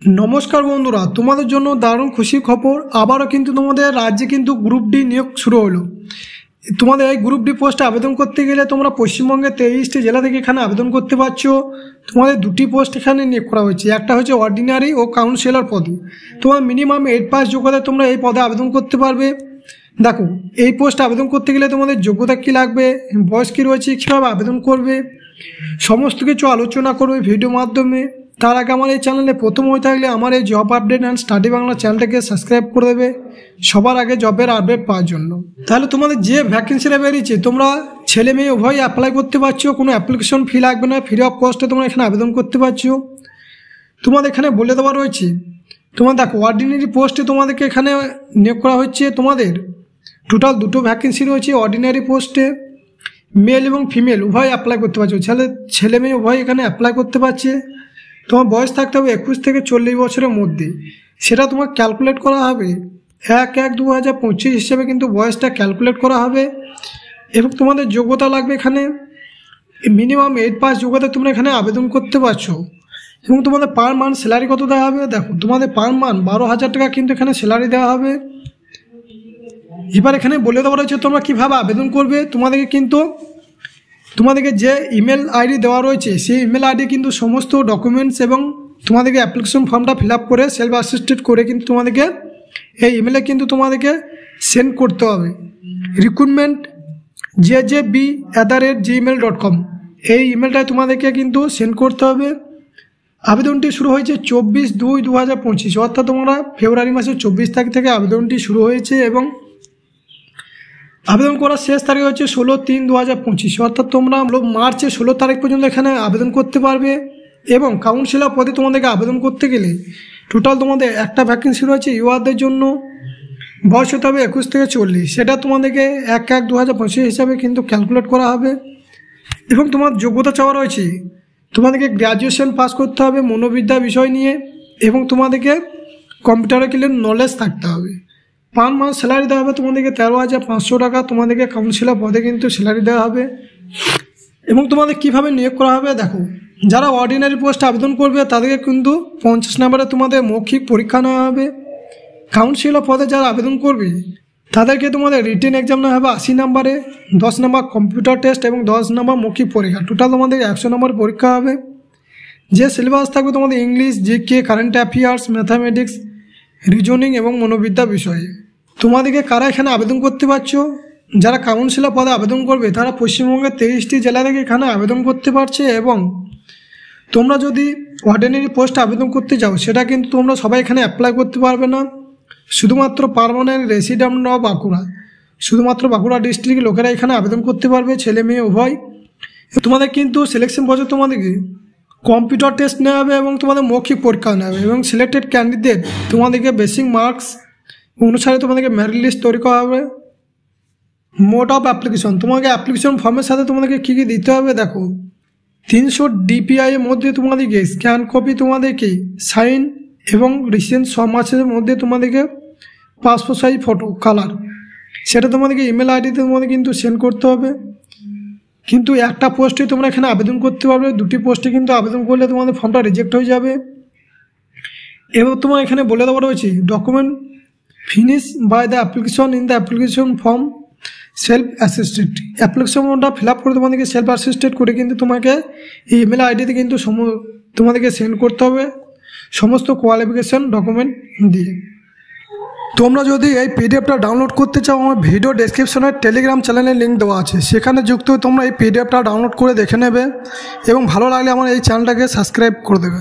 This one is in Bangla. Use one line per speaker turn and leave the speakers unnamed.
নমস্কার বন্ধুরা, তোমাদের জন্য দারুণ খুশির খবর। আবারও কিন্তু তোমাদের রাজ্যে কিন্তু গ্রুপ ডি নিয়োগ শুরু হলো। তোমাদের এই গ্রুপ ডি পোস্টে আবেদন করতে গেলে তোমরা পশ্চিমবঙ্গের 23টি জেলা থেকে এখানে আবেদন করতে পারছো। তোমাদের দুটি পোস্ট এখানে নিয়োগ করা হয়েছে, একটা হচ্ছে অর্ডিনারি ও কাউন্সিলর পদে। তোমার মিনিমাম 8 পাস যোগ্যতা তোমরা এই পদে আবেদন করতে পারবে। দেখো, এই পোস্টে আবেদন করতে গেলে তোমাদের যোগ্যতা কী লাগবে, বয়স কী রয়েছে, কীভাবে আবেদন করবে, সমস্ত কিছু আলোচনা করবে ভিডিওর মাধ্যমে। তার আগে আমার এই চ্যানেলে প্রথম হয়ে থাকলে আমার এই job update and study Bangla চ্যানেলটাকে সাবস্ক্রাইব করে দেবে সবার আগে জবের আপডেট পাওয়ার জন্য। তাহলে তোমাদের যে ভ্যাকেন্সিটা বেরিয়েছে তোমরা ছেলে মেয়ে উভয় অ্যাপ্লাই করতে পারছো, কোনো অ্যাপ্লিকেশন ফি লাগবে না, ফ্রি অফ কস্টে তোমরা এখানে আবেদন করতে পারছো। তোমাদের এখানে বলে দেওয়া রয়েছে, তোমার দেখো অর্ডিনারি পোস্টে তোমাদেরকে এখানে নিয়োগ করা হচ্ছে। তোমাদের টোটাল দুটো ভ্যাকেন্সি রয়েছে। অর্ডিনারি পোস্টে মেল এবং ফিমেল উভয় অ্যাপ্লাই করতে পারছো, ছেলে মেয়ে উভয় এখানে অ্যাপ্লাই করতে পারছে। তোমার বয়স থাকতে হবে 21 থেকে 40 বছরের মধ্যে। সেটা তোমার ক্যালকুলেট করা হবে 1/1/2025 হিসেবে কিন্তু বয়সটা ক্যালকুলেট করা হবে। এবং তোমাদের যোগ্যতা লাগবে এখানে মিনিমাম 8 পাস যোগ্যতা তোমরা এখানে আবেদন করতে পারছো। এবং তোমাদের পার মান্থ স্যালারি কত দেওয়া হবে, দেখো তোমাদের পার মান্থ 12,000 টাকা কিন্তু এখানে স্যালারি দেওয়া হবে। এবার এখানে বলে দেওয়া রয়েছে তোমরা কীভাবে আবেদন করবে। তোমাদেরকে যে ইমেল আইডি দেওয়া রয়েছে সেই ইমেল আইডি কিন্তু সমস্ত ডকুমেন্টস এবং তোমাদেরকে অ্যাপ্লিকেশন ফর্মটা ফিল আপ করে সেলফ অ্যাসিস্টেড করে কিন্তু তোমাদেরকে এই ইমেলে কিন্তু তোমাদেরকে সেন্ড করতে হবে। recruitment@gmail.com এই ইমেলটায় তোমাদেরকে কিন্তু সেন্ড করতে হবে। আবেদনটি শুরু হয়েছে 24/2/2025, অর্থাৎ তোমরা ফেব্রুয়ারি মাসের 24 তারিখ থেকে আবেদনটি শুরু হয়েছে এবং আবেদন করার শেষ তারিখ হচ্ছে 16/3/2025, অর্থাৎ তোমরা মার্চের 16 তারিখ পর্যন্ত এখানে আবেদন করতে পারবে। এবং কাউন্সিলর পদে তোমাদেরকে আবেদন করতে গেলে টোটাল তোমাদের একটা ভ্যাকেন্সি রয়েছে ইউআরদের জন্য। বয়স হতে হবে 21 থেকে 40, সেটা তোমাদেরকে 1/1/2025 হিসাবে কিন্তু ক্যালকুলেট করা হবে। এবং তোমার যোগ্যতা চাওয়া রয়েছে, তোমাদেরকে গ্র্যাজুয়েশন পাস করতে হবে মনোবিদ্যা বিষয় নিয়ে এবং তোমাদেরকে কম্পিউটারে ক্লিয়ার নলেজ থাকতে হবে। পার মান্থ স্যালারি দেওয়া হবে তোমাদেরকে 13,500 টাকা। তোমাদেরকে কাউন্সিলর পদে কিন্তু স্যালারি দেওয়া হবে। এবং তোমাদের কীভাবে নিয়োগ করা হবে, দেখো যারা অর্ডিনারি পোস্টে আবেদন করবে তাদেরকে কিন্তু 50 নম্বরে তোমাদের মৌখিক পরীক্ষা নেওয়া হবে। কাউন্সিলর পদে যারা আবেদন করবে তাদেরকে তোমাদের রিটেন এক্সাম নেওয়া হবে 80 নম্বরে, 10 নম্বর কম্পিউটার টেস্ট এবং 10 নম্বর মৌখিক পরীক্ষা। টোটাল তোমাদের 100 নম্বর পরীক্ষা হবে। যে সিলেবাস থাকবে তোমাদের English, GK, current affairs, mathematics, reasoning এবং মনোবিদ্যা বিষয়ে। তোমাদেরকে কারা এখানে আবেদন করতে পারছো, যারা কাউন্সিলর পদে আবেদন করবে তারা পশ্চিমবঙ্গের 23টি জেলা থেকে এখানে আবেদন করতে পারছে। এবং তোমরা যদি অর্ডিনারি পোস্টে আবেদন করতে যাও সেটা কিন্তু তোমরা সবাই এখানে অ্যাপ্লাই করতে পারবে না। শুধুমাত্র পার্মানেন্ট রেসিডেন্ট অফ বাঁকুড়া, শুধুমাত্র বাঁকুড়া ডিস্ট্রিক্টের লোকেরা এখানে আবেদন করতে পারবে, ছেলে মেয়ে উভয়। তোমাদের কিন্তু সিলেকশন পর্যন্ত তোমাদেরকে কম্পিউটার টেস্ট নেওয়া হবে এবং তোমাদের মৌখিক পরীক্ষা নেওয়া হবে। এবং সিলেক্টেড ক্যান্ডিডেট তোমাদেরকে বেসিক মার্কস অনুসারে তোমাদেরকে মেরিট লিস্ট তৈরি করা হবে। মোড অফ অ্যাপ্লিকেশন, তোমাকে অ্যাপ্লিকেশন ফর্মের সাথে তোমাদেরকে কী কী দিতে হবে, দেখো 300 DPI এর মধ্যে তোমাদেরকে স্ক্যান কপি, তোমাদেরকে সাইন এবং রিসেন্ট 6 মাসের মধ্যে তোমাদেরকে পাসপোর্ট সাইজ ফটো কালার, সেটা তোমাদেরকে ইমেল আইডিতে তোমাদের কিন্তু সেন্ড করতে হবে। কিন্তু একটা পোস্টে তোমরা এখানে আবেদন করতে পারবে, দুটি পোস্টে কিন্তু আবেদন করলে তোমাদের ফর্মটা রিজেক্ট হয়ে যাবে। এবার তোমার এখানে বলে দেওয়া রয়েছে document finish by the application in the application form self assisted. Application ফর্মটা ফিল আপ করে তোমাদেরকে সেলফ অ্যাসিস্টেড করে কিন্তু তোমাকে এই ইমেল আইডিতে কিন্তু তোমাদেরকে সেন্ড করতে হবে সমস্ত কোয়ালিফিকেশান ডকুমেন্ট দিয়ে। তোমরা যদি এই পিডিএফটা ডাউনলোড করতে চাও, আমার ভিডিও ডেসক্রিপশনে টেলিগ্রাম চ্যানেলের লিঙ্ক দেওয়া আছে, সেখানে যুক্ত হয়ে তোমরা এই পিডিএফটা ডাউনলোড করে দেখে নেবে এবং ভালো লাগলে আমার এই চ্যানেলটাকে সাবস্ক্রাইব করে দেবে।